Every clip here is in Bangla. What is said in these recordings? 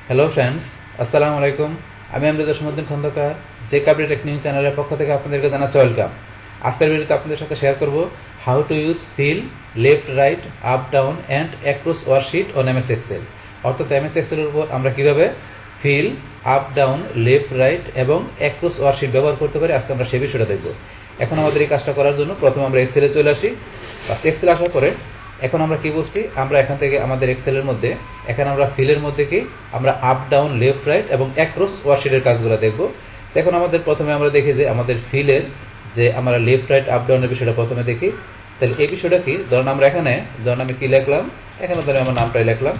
হ্যালো ফ্রেন্ডস, আসসালামু আলাইকুম। আমি আমরিদ জসীমউদ্দিন খন্দকার, যে কাবরি টেক নিউজ চ্যানেলের পক্ষ থেকে আপনাদেরকে জানাচ্ছি ওয়েলকাম। আজকের ভিডিওতে আপনাদের সাথে শেয়ার করব how to use fill left right up down and across worksheet on MS Excel. অর্থাৎ এমএস এক্সেলের উপর আমরা কিভাবে fill up down left right এবং অ্যাক্রস ওয়ার্কশিট ব্যবহার করতে পারি, আজকে আমরা সেই বিষয়টা দেখব। এখন আমাদের এই কাজটা করার জন্য প্রথমে আমরা এক্সেলে চলে আসি। এক্সেলে আসার পরে এখন আমরা কি বলছি, আমরা এখান থেকে আমাদের এক্সেলের মধ্যে এখানে আমরা ফিলের মধ্যে কি আমরা আপ ডাউন লেফট রাইট এবং অ্যাক্রস ওয়ার্কশিটের কাজগুলো দেখব। এখন আমাদের প্রথমে আমরা দেখি যে আমাদের ফিলের যে আমরা লেফট রাইট আপ ডাউনের বিষয়টা প্রথমে দেখি। তাহলে এই বিষয়টা কি, ধরুন আমরা এখানে ধরুন আমি কি লিখলাম, এখানে ধরুন আমার নামটাই লিখলাম।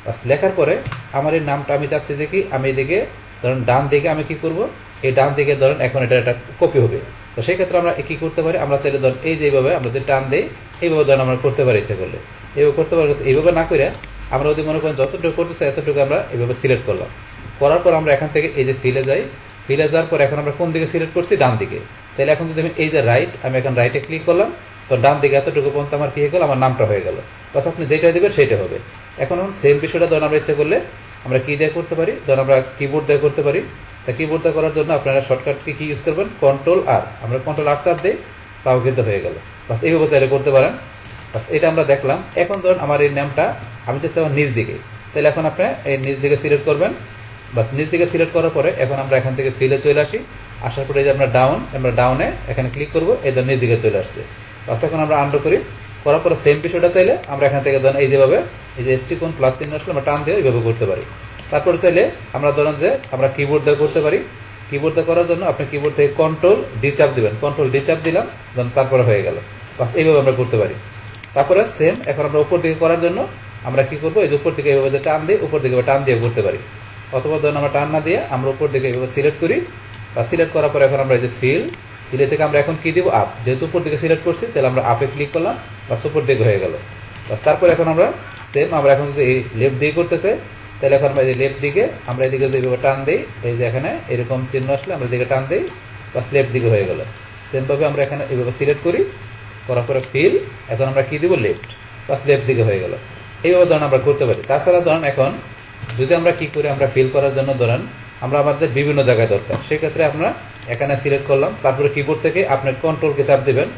বাস লেখার পরে আমার এই নামটা আমি চাচ্ছি যে কি আমি এদিকে ধরুন ডান দিকে আমি কি করব, এই ডান দিকে ধরুন এখন এটা একটা কপি হবে। তো সেই ক্ষেত্রে আমরা কি করতে পারি, আমরা চাইলে ধরুন এই যে এইভাবে আমরা যদি টান দিই এইভাবে ধরুন আমরা করতে পারি, ইচ্ছা করলে এইভাবে করতে পারি। এইভাবে না করে আমরা যদি মনে করেন যতটুকু করতে চাই এতটুকু আমরা এইভাবে সিলেক্ট করলাম। করার পর আমরা এখান থেকে এই যে ফিলে যাই, ফিলে যাওয়ার পর এখন আমরা কোন দিকে সিলেক্ট করছি, ডান দিকে। তাহলে এখন যদি আমি এই যে রাইট, আমি এখন রাইটে ক্লিক করলাম, তো ডান দিকে এতটুকু পর্যন্ত আমার কি হয়ে গেল, আমার নামটা হয়ে গেল। বাস আপনি যেটা দেবেন সেইটা হবে। এখন সেম বিষয়টা ধরুন আমরা ইচ্ছা করলে আমরা কি দিয়ে করতে পারি, ধরুন আমরা কিবোর্ড দিয়ে করতে পারি। তা কিবোর্ড দিয়ে করার জন্য আপনারা শর্টকাটকে কি ইউজ করবেন, কন্ট্রোল আর। আমরা কন্ট্রোল আর চাপ দিই, তাও কিন্তু হয়ে গেল। বাস এইভাবে চাইলে করতে পারেন। বাস এটা আমরা দেখলাম। এখন ধরুন আমার এই নামটা আমি চাচ্ছি আমার নিচ দিকে, তাহলে এখন আপনি এই নিচ দিকে সিলেক্ট করবেন। বাস নিচ দিকে সিলেক্ট করার পরে এখন আমরা এখান থেকে ফিলে চলে আসি। আসার পরে এই যে আমরা ডাউনে এখানে ক্লিক করবো, এই ধরুন নিচ দিকে চলে আসছে। বাস এখন আমরা আন্ডু করি, করার পরে সেম বিষয়টা চাইলে আমরা এখান থেকে ধরুন এই যেভাবে এই যে চিকন প্লাস চিহ্ন আসলে আমরা টান দিয়ে এইভাবে করতে পারি। তারপরে চাইলে আমরা ধরুন যে আমরা কিবোর্ড দিয়ে করতে পারি। কিবোর্ড দিয়ে করার জন্য আপনি কিবোর্ড থেকে কন্ট্রোল ডি চাপ দিবেন, কন্ট্রোল ডি চাপ দিলাম, তারপরে হয়ে গেল। বাস এইভাবে আমরা করতে পারি। তারপরে সেম এখন আমরা উপর দিকে করার জন্য আমরা কি করবো, এই যে উপর দিকে এইভাবে যে টান দিয়ে উপর দিকে টান দিয়ে করতে পারি। অথবা ধরুন আমরা টান না দিয়ে আমরা উপর দিকে এইভাবে সিলেক্ট করি। বা সিলেক্ট করার পরে এখন আমরা এই যে ফিলে থেকে আমরা এখন কি দিব, আপ। যেহেতু উপর দিকে সিলেক্ট করছি তাহলে আমরা আপে ক্লিক করলাম, বাস উপর দিকে হয়ে গেল। বাস তারপর এখন আমরা সেম আমরা এখন যদি এই লেফট দিকে করতে চাই, তাহলে এখন আমরা এই লেফট দিকে আমরা এদিকে যদি এইভাবে টান দিই, এই যে এখানে এরকম চিহ্ন আসলে আমরা এদিকে টান দিই, বাস লেফট দিকে হয়ে গেল। সেমভাবে আমরা এখানে এইভাবে সিলেক্ট করি, করার পরে ফিল, এখন আমরা কি দিব, লেফট, বাস লেফট দিকে হয়ে গেল। এইভাবে ধরুন আমরা করতে পারি। তাছাড়া ধরুন এখন যদি আমরা কি করি, আমরা ফিল করার জন্য ধরেন আমরা আমাদের বিভিন্ন জায়গায় দরকার, সেক্ষেত্রে আমরা এখানে সিলেক্ট করলাম, তারপরে কিবোর্ড থেকে আপনার কন্ট্রোলকে চাপ দেবেন,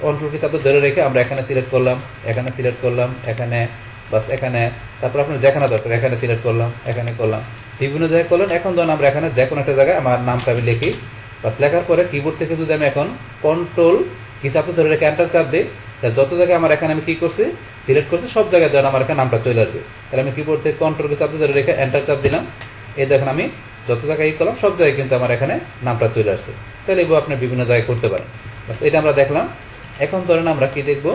কন্ট্রোলকে চাপ ধরে রেখে আমরা এখানে সিলেক্ট করলাম, এখানে সিলেক্ট করলাম, এখানে, বাস এখানে, তারপর আপনার যেখানে দরকার এখানে সিলেক্ট করলাম, এখানে করলাম, বিভিন্ন জায়গায় করলেন। এখন ধরুন আমরা এখানে যে কোনো একটা জায়গায় আমার নামটা আমি লিখি। বাস লেখার পরে কিবোর্ড থেকে যদি আমি এখন কন্ট্রোল কি চাপ ধরে রেখে এন্টার চাপ দিই, তাহলে যত জায়গায় আমার এখানে আমি কি করছি, সিলেক্ট করছি, সব জায়গায় ধরেন আমার এখানে নামটা চলে আসবে। তাহলে আমি কিবোর্ড থেকে কন্ট্রোলকে চাপ ধরে রেখে এন্টার চাপ দিলাম, এই দেখেন আমি যত জায়গায় করলাম সব জায়গায় কিন্তু আমার এখানে নামটা চলে আসছে। তাহলে এগুলো আপনি বিভিন্ন জায়গায় করতে পারেন। বাস এটা আমরা দেখলাম। এখন ধরেন আমরা কি দেখবো,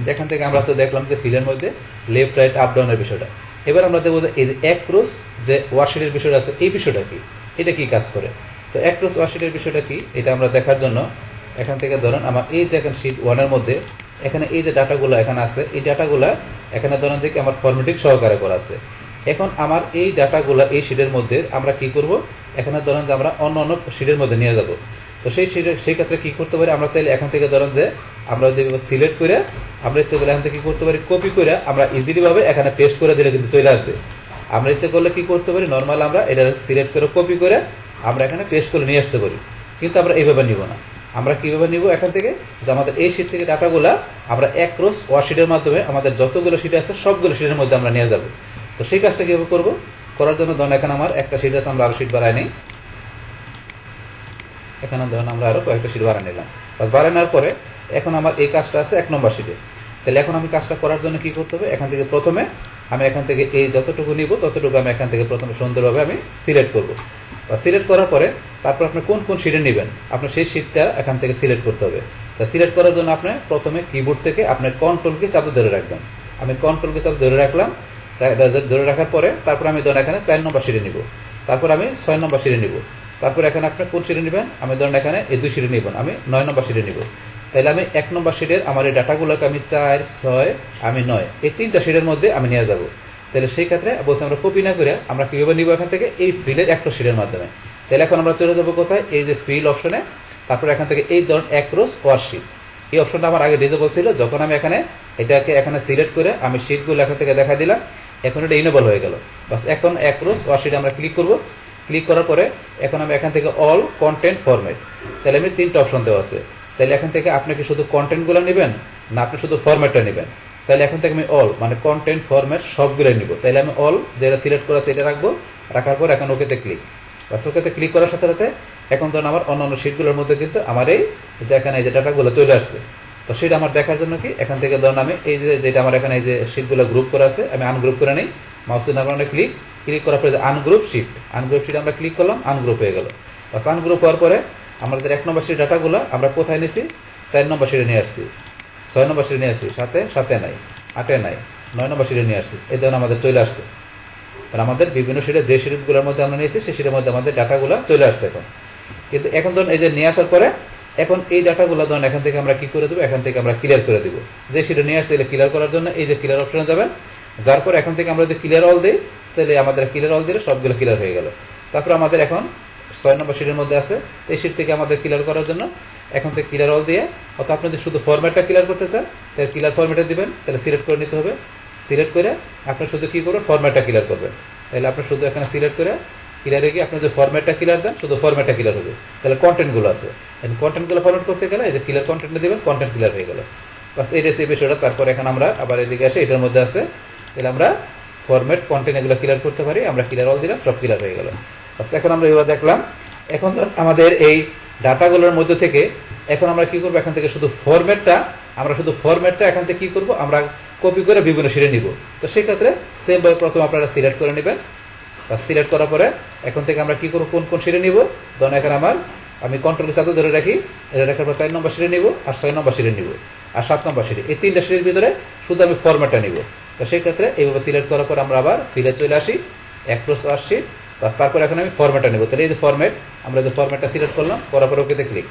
যেখান থেকে আমরা তো দেখলাম যে ফিলের মধ্যে লেফট রাইট আপ ডাউনের বিষয়টা। এবার আমরা দেখবো যে এই যে অ্যাক্রস যে ওয়ার্কশিটের বিষয়টা আছে, এই বিষয়টা কি, এটা কি কাজ করে। তো অ্যাক্রস ওয়ার্কশিটের বিষয়টা কি, এটা আমরা দেখার জন্য এখান থেকে ধরেন আমার এই যে এখন শিট 1-এর মধ্যে এখানে এই যে ডাটাগুলো এখানে আছে, এই ডাটাগুলা এখানে ধরেন যে কি আমার ফরম্যাটিং সহকারে করা আছে। এখন আমার এই ডাটাগুলো এই শিটের মধ্যে আমরা কি করব, এখানে ধরেন যে আমরা অন্য অন্য শিটের মধ্যে নিয়ে যাব। তো সেই ক্ষেত্রে কি করতে পারি, আমরা চাইলে এখান থেকে ধরেন যে আমরা যদি সিলেক্ট করে আমরা ইচ্ছে করলে এখান থেকে কি করতে পারি, কপি করে আমরা ইজিলি ভাবে এখানে পেস্ট করে দিলে কিন্তু চলে আসবে। আমরা ইচ্ছে করলে কি করতে পারি, নর্মাল আমরা এটা সিলেক্ট করে কপি করে আমরা এখানে পেস্ট করে নিয়ে আসতে পারি। কিন্তু আমরা এইভাবে নিব না। আমরা কিভাবে নিব, এখান থেকে যে আমাদের এই শিট থেকে ডাটাগুলা আমরা অ্যাক্রস ওয়ার্কশিটের মাধ্যমে আমাদের যতগুলো শিট আছে সবগুলো শিটের মধ্যে আমরা নিয়ে যাব। তো সেই কাজটা কিভাবে করবো, করার জন্য ধরুন এখানে আমার একটা শিট আছে, আমরা আরো শিট বাড়াই নিই। এখানে ধরুন আমরা আরো কয়েকটা শিট বাড়াই নিলাম। বাস বাড়াই নেওয়ার পরে এখন আমার এই কাজটা আছে 1 নম্বর শিটে। তাহলে এখন আমি কাজটা করার জন্য কি করতে হবে, এখান থেকে প্রথমে আমি এখান থেকে এই যতটুকু নিব ততটুকু আমি এখান থেকে প্রথমে সুন্দরভাবে আমি সিলেক্ট করব। বা সিলেক্ট করার পরে তারপর আপনি কোন কোন শিটে নেবেন আপনার সেই শিটটা এখান থেকে সিলেক্ট করতে হবে। তা সিলেক্ট করার জন্য আপনি প্রথমে কিবোর্ড থেকে আপনার কন্ট্রোলকে চাপ ধরে রাখবেন। আমি কন্ট্রোলকে চাপ ধরে রাখলাম, ধরে রাখার পরে তারপর আমি ধরেন এখানে 4 নম্বর শিটে নিব, তারপর আমি 6 নম্বর শিটে নিব, তারপর এখানে আপনি কোন শিটে নেবেন, আমি ধরেন এখানে এই 2 শিটে নিবেন, আমি 9 নম্বর শিটে নিব। তাহলে আমি 1 নম্বর শিটের আমার এই ডাটাগুলোকে আমি 4, 6, আমি 9 এই 3টা শিটের মধ্যে আমি নিয়ে যাব। তাহলে সেই ক্ষেত্রে বলছি আমরা কপি না করে আমরা কিভাবে নিব, এখান থেকে এই ফিলের একটা শিটের মাধ্যমে। তাহলে এখন আমরা চলে যাবো কোথায়, এই যে ফিল অপশনে, তারপর এখান থেকে এই ধরুন অ্যাক্রস ওয়ার্কশিট, এই অপশনটা আমার আগে ডিজেবল ছিল। যখন আমি এখানে এটাকে এখানে সিলেক্ট করে আমি শিটগুলো এখান থেকে দেখা দিলাম, এখন এটা ইনেবল হয়ে গেল। বাস এখন অ্যাক্রস ওয়ার্কশিট আমরা ক্লিক করব। ক্লিক করার পরে এখন আমি এখান থেকে অল কন্টেন্ট ফরম্যাট, তাহলে আমি 3টা অপশন দেওয়া আছে। তাহলে এখান থেকে আপনি কি শুধু কন্টেন্টগুলো নেবেন না আপনি শুধু ফরম্যাটটা নেবেন? তাহলে এখন থেকে আমি অল মানে কন্টেন্ট ফরম্যাট সবগুলো নিব। তাহলে আমি অল যেটা সিলেক্ট করা আছে এটা রাখবো। রাখার পর এখন ওকেতে ক্লিক। বাস ওকেতে ক্লিক করার সাথে সাথে এখন ধরুন আমার অন্যান্য শিটগুলোর মধ্যে কিন্তু আমার এই যে এখানে এই যে ডাটাগুলো চলে আসছে। তো সেটা আমার দেখার জন্য কি এখান থেকে ধরুন আমি এই যে যেটা আমার এখানে এই যে শিটগুলো গ্রুপ করা আছে আমি আনগ্রুপ করে নিই। মাউসের নামে ক্লিক ক্লিক করার পরে আনগ্রুপ শিট, আনগ্রুপ শিট আমরা ক্লিক করলাম, আনগ্রুপ হয়ে গেল। বাস আনগ্রুপ হওয়ার পরে আমাদের 1 নম্বর শিট ডাটাগুলো আমরা কোথায় নিয়েছি? 4 নম্বর শিটে নিয়ে আসছি, 6 নম্বর শিটে নিয়ে আসছি, 7-এ নাই, 8-এ নাই, 9 নম্বর শিটে নিয়ে আসছি। এই ধরুন আমাদের চলে আসছে। আর আমাদের বিভিন্ন শিটে যে শিটগুলোর মধ্যে আমরা নিয়েছি সেই শিটের মধ্যে আমাদের ডাটাগুলো চলে আসছে এখন। কিন্তু এখন ধরুন এই যে নিয়ে আসার পরে এখন এই ডাটাগুলো ধরুন এখান থেকে আমরা কি করে দেবো? এখান থেকে আমরা ক্লিয়ার করে দেবো। যে শিটে নিয়ে আসছে এটা ক্লিয়ার করার জন্য এই যে ক্লিয়ার অপশনে যাবেন। যার পর এখান থেকে আমরা যদি ক্লিয়ার অল দিই তাহলে আমাদের ক্লিয়ার অল দিলে সবগুলো ক্লিয়ার হয়ে গেল। তারপর আমাদের এখন 6 নম্বর শিটের মধ্যে আছে, এই শিট থেকে আমাদের ক্লিয়ার করার জন্য এখন থেকে ক্লিয়ার অল দিয়ে, অথবা আপনি যদি শুধু ফরম্যাটটা ক্লিয়ার করতে চান তাহলে ক্লিয়ার ফরম্যাটে দিবেন। তাহলে সিলেক্ট করে নিতে হবে। সিলেক্ট করে আপনি শুধু কী করবেন? ফরম্যাটটা ক্লিয়ার করবেন। তাহলে আপনি শুধু এখানে সিলেক্ট করে ক্লিয়ারে গিয়ে আপনি যদি ফরম্যাটটা ক্লিয়ার দেন শুধু ফরম্যাটটা ক্লিয়ার হবে। তাহলে কন্টেন্টগুলো আছে, কন্টেন্টগুলো ফরম্যাট করতে গেলে এই যে ক্লিয়ার কন্টেন্টে দেবেন, কন্টেন্ট ক্লিয়ার হয়ে গেল। বাস এই রেসিপি বিষয়টা। তারপর এখন আমরা আবার এদিকে আসে এটার মধ্যে আছে, তাহলে আমরা ফরম্যাট কন্টেন্ট এগুলো ক্লিয়ার করতে পারি। আমরা ক্লিয়ার অল দিলাম, সব ক্লিয়ার হয়ে গেল। বাস এখন আমরা এবার দেখলাম এখন আমাদের এই ডাটাগুলোর মধ্যে থেকে এখন আমরা কি করবো? এখান থেকে শুধু ফরম্যাটটা এখান থেকে কি করবো? আমরা কপি করে বিভিন্ন শিটে নিব। তো সেক্ষেত্রে সেম ভাবে প্রথমে আপনারা সিলেক্ট করে নেবেন। বা সিলেক্ট করার পরে এখন থেকে আমরা কি করবো? কোন কোন শিটে নিব? ধরুন এখানে আমি কন্ট্রোল সাথে ধরে রাখি, এটা রাখার পর 4 নম্বর শিটে নিব, আর 6 নম্বর শিটে নিব, আর 7 নম্বর শিটে, এই 3টা শিটের ভিতরে শুধু আমি ফরম্যাটটা নিব। তো সেই ক্ষেত্রে এইভাবে সিলেক্ট করার পর আমরা আবার ফিলে চলে আসি, অ্যাক্রস ওয়ার্কশিট। বাস তারপর এখন আমি ফরম্যাটটা নেব। তাহলে এই যে ফরম্যাট, আমরা যে ফরম্যাটটা সিলেক্ট করলাম, করার পর ওকেতে ক্লিক।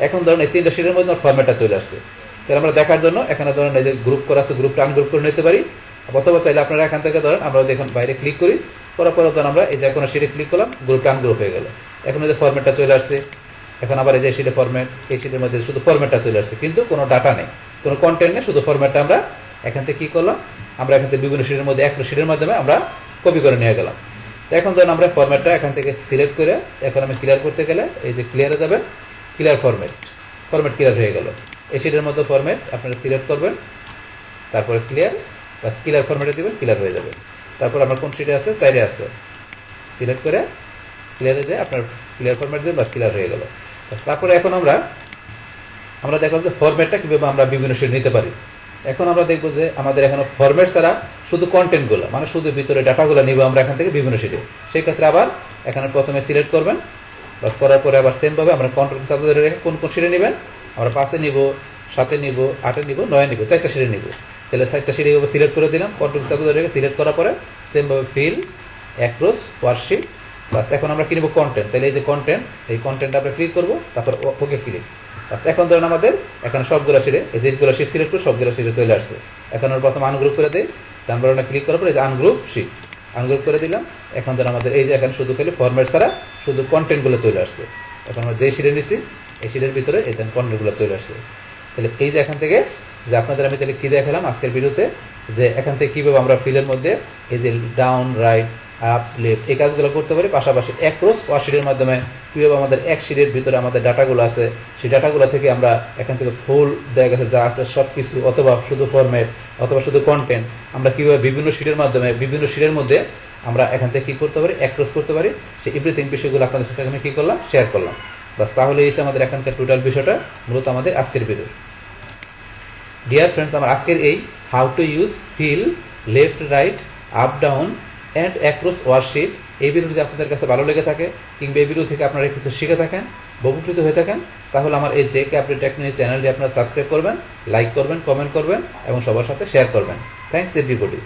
এখন ধরুন এই 3টা শিটের মধ্যে আমার ফরম্যাটটা চলে আসছে। তাহলে আমরা দেখার জন্য এখানে ধরুন এই যে গ্রুপ করা আছে, গ্রুপটা আনগ্রুপ করে নিতে পারি। অথবা চাইলে আপনারা এখান থেকে ধরেন আমরা দেখুন বাইরে ক্লিক করি, করার পর ধরুন আমরা এই যে কোনো শিটে ক্লিক করলাম, গ্রুপটা আনগ্রুপ হয়ে গেল। এখন এই যে ফরম্যাটটা চলে আসছে। এখন আবার এই যে শিটে ফরম্যাট, এই শিটের মধ্যে শুধু ফরম্যাটটা চলে আসছে, কিন্তু কোনো ডাটা নেই, কোনো কন্টেন্ট নেই, শুধু ফরম্যাটটা আমরা এখান থেকে কী করলাম? আমরা এখান থেকে বিভিন্ন শিটের মধ্যে একটা শিটের মাধ্যমে আমরা কপি করে নিয়ে গেলাম। তো এখন ধরুন আমরা ফরম্যাটটা এখান থেকে সিলেক্ট করে এখন আমি ক্লিয়ার করতে গেলে এই যে ক্লিয়ারে যাবেন, ক্লিয়ার ফরম্যাট ক্লিয়ার হয়ে গেল। এই শিটের মধ্যে ফরম্যাট আপনারা সিলেক্ট করবেন, তারপরে ক্লিয়ার, বাস ক্লিয়ার ফরম্যাটে দেবেন, ক্লিয়ার হয়ে যাবে। তারপর আমার কোন শিটে আছে? 4-এ আছে, সিলেক্ট করে ক্লিয়ারে যায় আপনার ক্লিয়ার ফরম্যাট দেবেন, বাস ক্লিয়ার হয়ে গেল। তারপরে এখন আমরা দেখলাম যে ফরম্যাটটা কীভাবে আমরা বিভিন্ন শিট নিতে পারি। এখন আমরা দেখবো যে আমাদের এখানে ফরম্যাট ছাড়া শুধু কন্টেন্টগুলো মানে শুধু ভিতরে ডাটাগুলো নিব আমরা এখান থেকে বিভিন্ন শিটে। সেই ক্ষেত্রে আবার এখানে প্রথমে সিলেক্ট করবেন, বাস করার পরে আবার সেমভাবে আমরা কন্ট্রোল সাথে ধরে রেখে কোন কোন শিটে নেবেন? আমরা 5-এ নিব, 7-এ নিব, 8-এ নিব, 9-এ নিব, 4টা শিটে নিব। তাহলে 4টা শিটে এইভাবে সিলেক্ট করে দিলাম, কন্ট্রোল সাথে ধরে রেখে সিলেক্ট করার পরে সেমভাবে ফিল, অ্যাক্রস ওয়ার্কশিট। বাস এখন আমরা কি নিব? কন্টেন্ট। তাহলে এই যে কন্টেন্ট, এই কন্টেন্ট আমরা ক্লিক করবো, তারপর ওকে ক্লিক। বাস এখন ধরুন আমাদের এখানে সবগুলো শিটে এই যেগুলো শিট সিলেক্ট করে সবগুলো শিটে চলে আসছে। এখন আমরা প্রথম আনগ্রুপ করে দিই, তারপর আমরা ক্লিক করার পরে এই যে আনগ্রুপ শিট, আনগ্রুপ করে দিলাম। এখন ধরুন আমাদের এই যে এখানে শুধু খালি ফরম্যাট ছাড়া শুধু কন্টেন্টগুলো চলে আসছে। এখন আমরা যে শিটে নিছি এই শিটের ভিতরে এই কন্টেন্টগুলো চলে আসছে। তাহলে এই যে এখান থেকে যে আপনাদের আমি তাহলে কী দেখালাম আজকের ভিডিওতে, যে এখান থেকে কীভাবে আমরা ফিলের মধ্যে এই যে ডাউন, রাইট, আপ, লেফট এই কাজগুলো করতে পারি। পাশাপাশি অ্যাক্রস ওয়ার্কশিটের মাধ্যমে কীভাবে আমাদের এক শিটের ভিতরে আমাদের ডাটাগুলো আছে সেই ডাটাগুলো থেকে আমরা এখান থেকে ফুল দেখা গেছে যা আছে সব কিছু, অথবা শুধু ফরম্যাট, অথবা শুধু কন্টেন্ট, আমরা কীভাবে বিভিন্ন শিটের মাধ্যমে বিভিন্ন শিটের মধ্যে আমরা এখান থেকে কী করতে পারি? অ্যাক্রস করতে পারি। সেই এভরিথিং বিষয়গুলো আপনাদের সাথে আমি কী করলাম? শেয়ার করলাম। বাস তাহলে এই আমাদের এখানকার টোটাল বিষয়টা মূলত আমাদের আজকের ভিডিও। ডিয়ার ফ্রেন্ডস, আমার আজকের এই how to use fill, left, right, up, down and across worksheet এই ভিডিও যদি আপনাদের কাছে ভালো লেগে থাকে কিংবা এই ভিডিও থেকে আপনারা কিছু শিখে থাকেন, উপকৃত হয়ে থাকেন, তাহলে আমার এই জে কে আপডেট টেকনিক চ্যানেলটি আপনারা সাবস্ক্রাইব করবেন, লাইক করবেন, কমেন্ট করবেন এবং সবার সাথে শেয়ার করবেন। Thanks everybody.